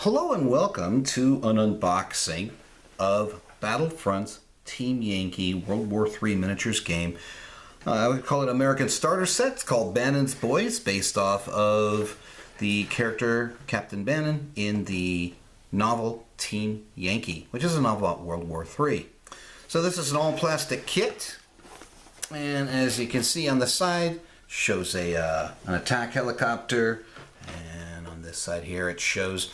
Hello and welcome to an unboxing of Battlefront's Team Yankee World War III miniatures game. I would call it American Starter Set. It's called Bannon's Boys, based off of the character Captain Bannon in the novel Team Yankee, which is a novel about World War III. So this is an all-plastic kit, and as you can see on the side, shows an attack helicopter, and on this side here it shows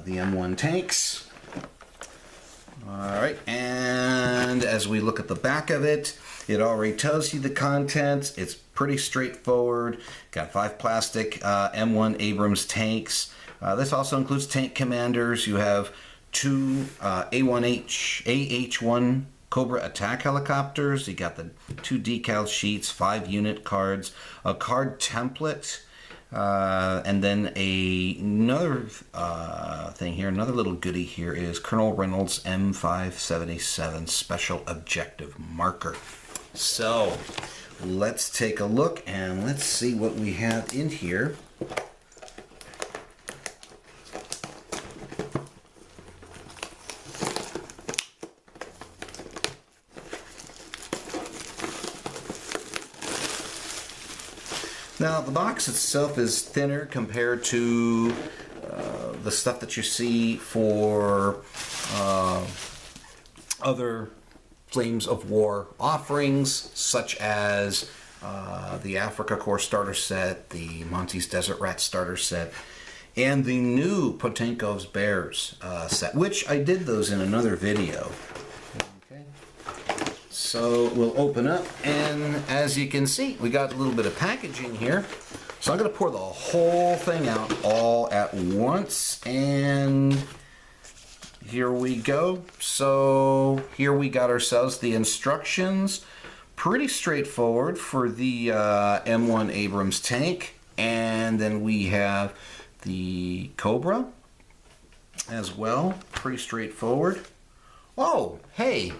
the M1 tanks. Alright, and as we look at the back of it, it already tells you the contents. It's pretty straightforward. Got 5 plastic M1 Abrams tanks. This also includes tank commanders. You have 2 AH-1 Cobra attack helicopters. You got the 2 decal sheets, 5 unit cards, a card template, and then another thing here, another little goodie here is Colonel Reynolds M577 Special Objective Marker. So let's take a look and let's see what we have in here. Now, the box itself is thinner compared to the stuff that you see for other Flames of War offerings, such as the Africa Corps starter set, the Monty's Desert Rat starter set, and the new Potenkov's Bears set, which I did those in another video. So we'll open up, and as you can see, we got a little bit of packaging here. So I'm going to pour the whole thing out all at once, and here we go. So here we got ourselves the instructions. Pretty straightforward for the M1 Abrams tank, and then we have the Cobra as well. Pretty straightforward. Oh, hey,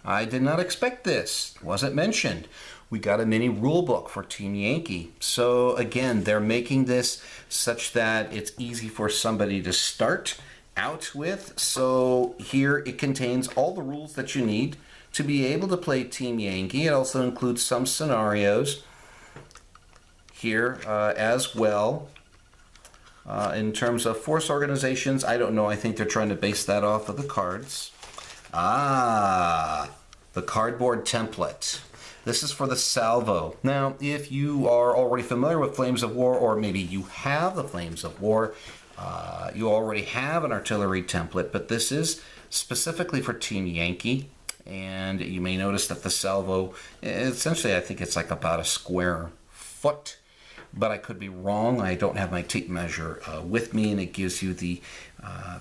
I did not expect this. Wasn't mentioned. We got a mini rule book for Team Yankee. So again, they're making this such that it's easy for somebody to start out with. So here it contains all the rules that you need to be able to play Team Yankee. It also includes some scenarios here as well. In terms of force organizations, I don't know. I think they're trying to base that off of the cards. The cardboard template. This is for the salvo. Now, if you are already familiar with Flames of War, or maybe you have the Flames of War, you already have an artillery template, but this is specifically for Team Yankee. And you may notice that the salvo, essentially I think it's like about a square foot. But I could be wrong. I don't have my tape measure with me, and it gives you the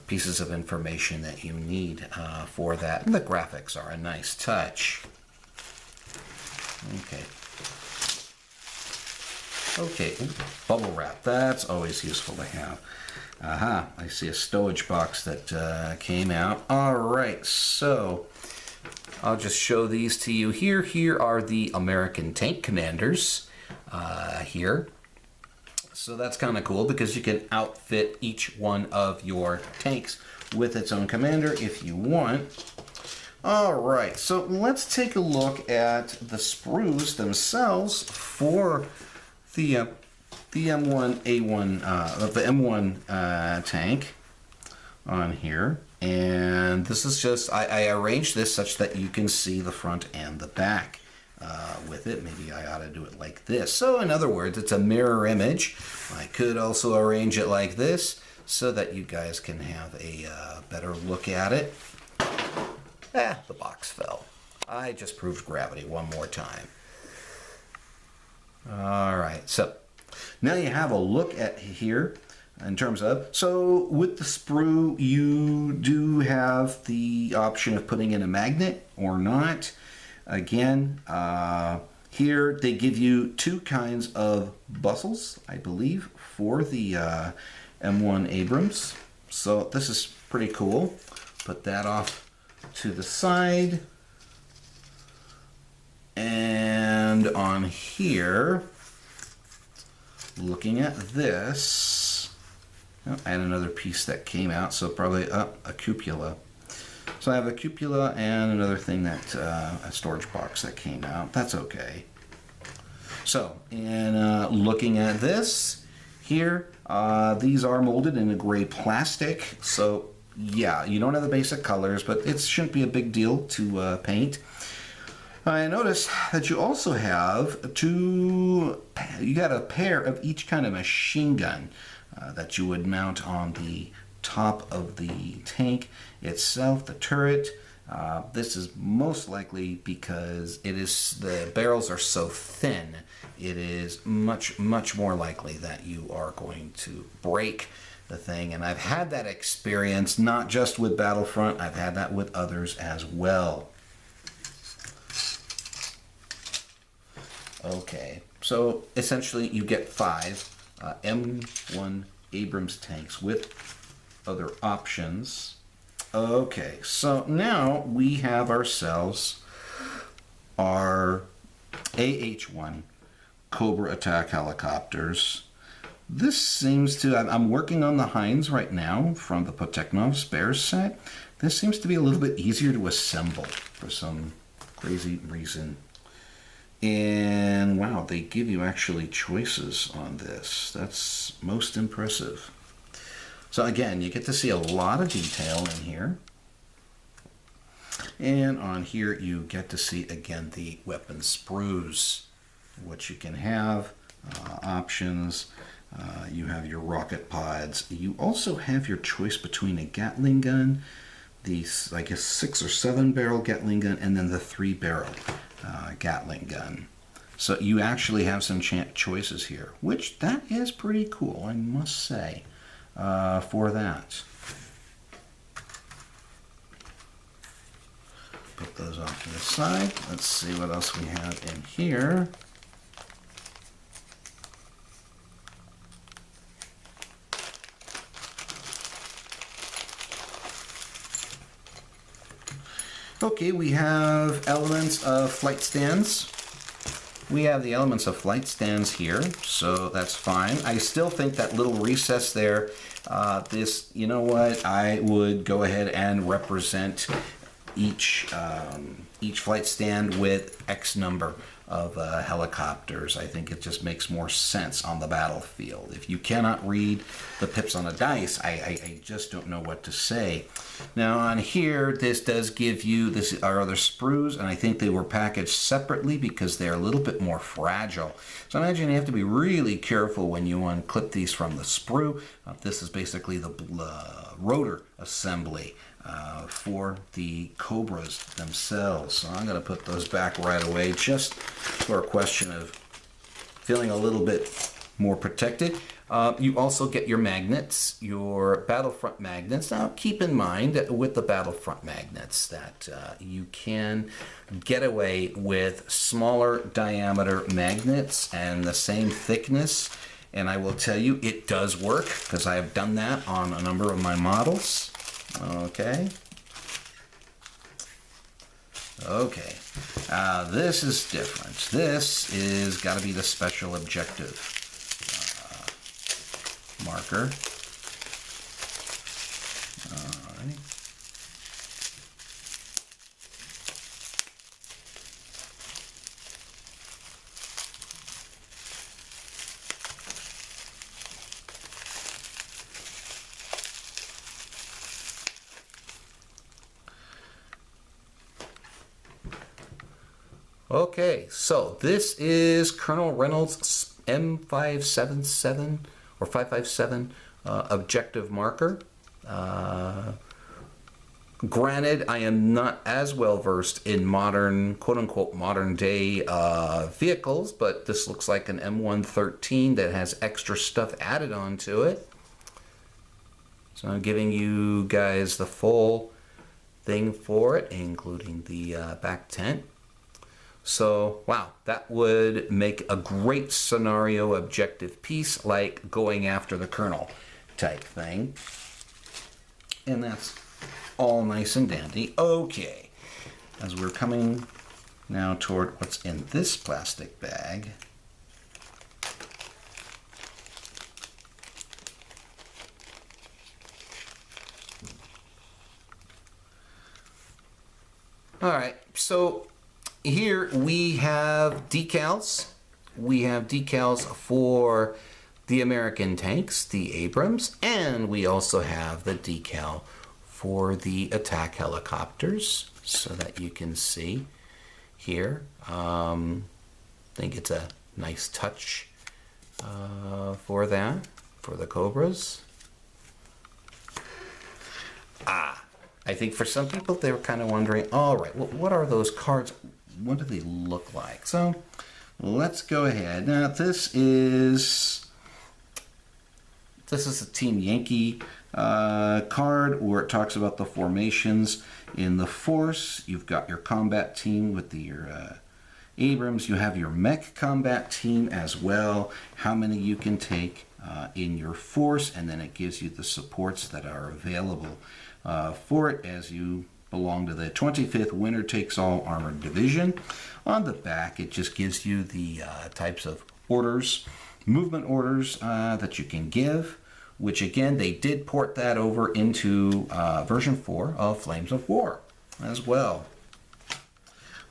pieces of information that you need for that. And the graphics are a nice touch. Okay. Okay, bubble wrap. That's always useful to have. Aha, I see a stowage box that came out. All right, so I'll just show these to you here. Here are the American tank commanders here. So that's kind of cool because you can outfit each one of your tanks with its own commander if you want. All right, so let's take a look at the sprues themselves for the M1A1, the M1 tank on here. And this is just, I arranged this such that you can see the front and the back. With it. Maybe I ought to do it like this. So in other words, it's a mirror image. I could also arrange it like this so that you guys can have a better look at it. The box fell. I just proved gravity one more time. Alright, so now you have a look at here in terms of, so with the sprue you do have the option of putting in a magnet or not. Again, here they give you 2 kinds of bustles, I believe, for the M1 Abrams. So this is pretty cool. Put that off to the side. And on here, looking at this, Oh, I had another piece that came out, so probably a cupola. So I have a cupola and another thing that, a storage box that came out. That's okay. So, in looking at this here, these are molded in a gray plastic. So, yeah, you don't have the basic colors, but it shouldn't be a big deal to paint. I notice that you also have you got a pair of each kind of machine gun that you would mount on the top of the tank itself, the turret. This is most likely because the barrels are so thin, it is much more likely that you are going to break the thing. And I've had that experience not just with Battlefront, I've had that with others as well. Okay, so essentially you get 5 M1 Abrams tanks with other options. Okay, so now we have ourselves our AH-1 Cobra attack helicopters. This seems to, I'm working on the Heinz right now from the Poteknov spares set. This seems to be a little bit easier to assemble for some crazy reason. And wow, they give you actually choices on this. That's most impressive. So again, you get to see a lot of detail in here. And on here you get to see again the weapon sprues, what you can have, options. You have your rocket pods. You also have your choice between a Gatling gun, the I guess 6 or 7 barrel Gatling gun, and then the 3 barrel Gatling gun. So you actually have some choices here, which that is pretty cool, I must say, for that. Put those off to the side. Let's see what else we have in here. Okay, we have elements of flight stands. We have the elements of flight stands here, so that's fine. I still think that little recess there, you know what, I would go ahead and represent each flight stand with X number of helicopters. I think it just makes more sense on the battlefield. If you cannot read the pips on a dice, I just don't know what to say. Now on here, this does give you, this are other sprues, and I think they were packaged separately because they're a little bit more fragile. So I imagine you have to be really careful when you unclip these from the sprue. This is basically the rotor assembly for the Cobras themselves. So I'm going to put those back right away just for a question of feeling a little bit more protected. You also get your magnets, your Battlefront magnets. Now keep in mind that with the Battlefront magnets that you can get away with smaller diameter magnets and the same thickness. And I will tell you, it does work because I have done that on a number of my models. Okay. Okay. This is different. This is got to be the special objective marker. Alright. Okay, so this is Colonel Reynolds' M577 or 557 objective marker. Granted, I am not as well versed in modern, quote-unquote, modern-day vehicles, but this looks like an M113 that has extra stuff added onto it. So I'm giving you guys the full thing for it, including the back tent. So, wow, that would make a great scenario objective piece, like going after the Colonel type thing. And that's all nice and dandy. Okay, as we're coming now toward what's in this plastic bag. All right, so here we have decals. We have decals for the American tanks, the Abrams, and we also have the decal for the attack helicopters, so that you can see here. I think it's a nice touch for that, for the Cobras. I think for some people they were kind of wondering, all right, what are those cards? What do they look like? So let's go ahead. Now this is a Team Yankee card where it talks about the formations in the force. You've got your combat team with your Abrams. You have your mech combat team as well, how many you can take in your force, and then it gives you the supports that are available for it as you belong to the 25th Winner Takes All Armored Division. On the back, it just gives you the types of orders, movement orders that you can give, which again, they did port that over into version 4 of Flames of War as well.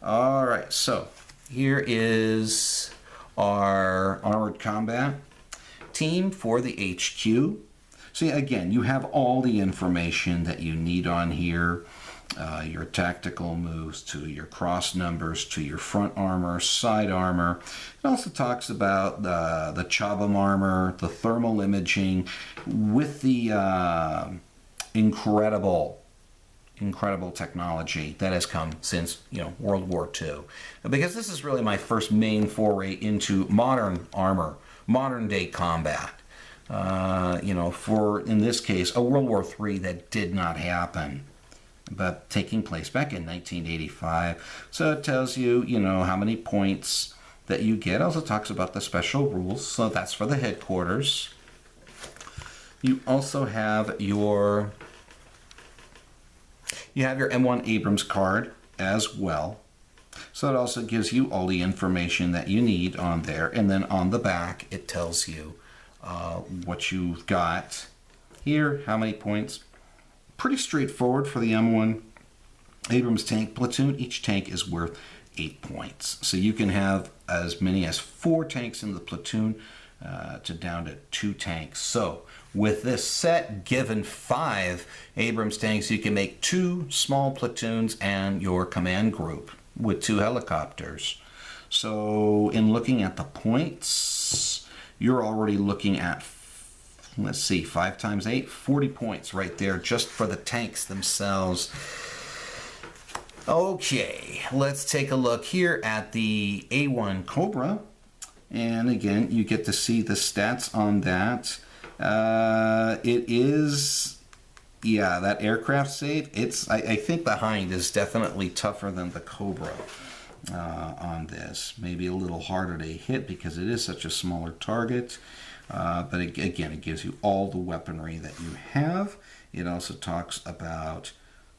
All right, so here is our Armored Combat team for the HQ. So again, you have all the information that you need on here. Your tactical moves, to your cross numbers, to your front armor, side armor. It also talks about the Chabam armor, the thermal imaging, with the incredible technology that has come since World War II. Because this is really my first main foray into modern armor, modern day combat. For in this case a World War III that did not happen, but taking place back in 1985. So it tells you, how many points that you get. It also talks about the special rules. So that's for the headquarters. You also have your M1 Abrams card as well. So it also gives you all the information that you need on there. And then on the back, it tells you what you've got here, how many points. Pretty straightforward for the M1 Abrams tank platoon. Each tank is worth 8 points. So you can have as many as 4 tanks in the platoon to down to 2 tanks. So with this set, given 5 Abrams tanks, you can make 2 small platoons and your command group with 2 helicopters. So in looking at the points, you're already looking at, let's see, 5 times 8, 40 points right there just for the tanks themselves. Okay, let's take a look here at the A1 Cobra. And again, you get to see the stats on that. It is, that aircraft save. I think the Hind is definitely tougher than the Cobra on this. Maybe a little harder to hit because it is such a smaller target. But again, it gives you all the weaponry that you have. It also talks about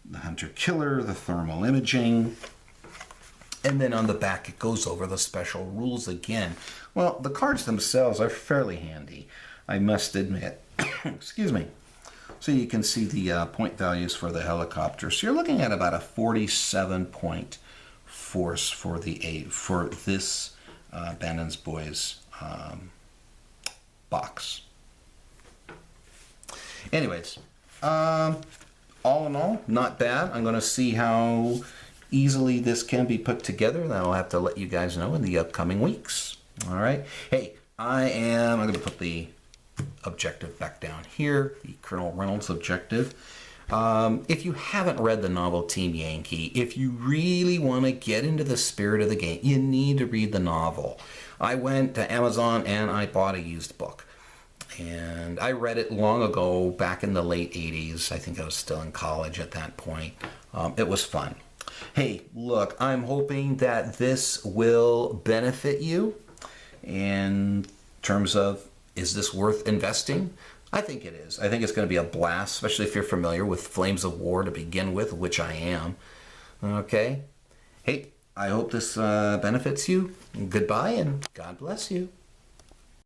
the Hunter-Killer, the thermal imaging. And then on the back, it goes over the special rules again. Well, the cards themselves are fairly handy, I must admit. Excuse me. So you can see the point values for the helicopter. So you're looking at about a 47-point force for this Bannon's Boys box. Anyways, all in all, not bad. I'm going to see how easily this can be put together. And I'll have to let you guys know in the upcoming weeks. All right. Hey, I'm going to put the objective back down here, the Colonel Reynolds objective. If you haven't read the novel Team Yankee, if you really want to get into the spirit of the game, you need to read the novel. I went to Amazon and I bought a used book. And I read it long ago, back in the late 80s. I think I was still in college at that point. It was fun. Hey, look, I'm hoping that this will benefit you in terms of, is this worth investing? I think it is. I think it's going to be a blast, especially if you're familiar with Flames of War to begin with, which I am. Okay? Hey, I hope this benefits you. Goodbye, and God bless you.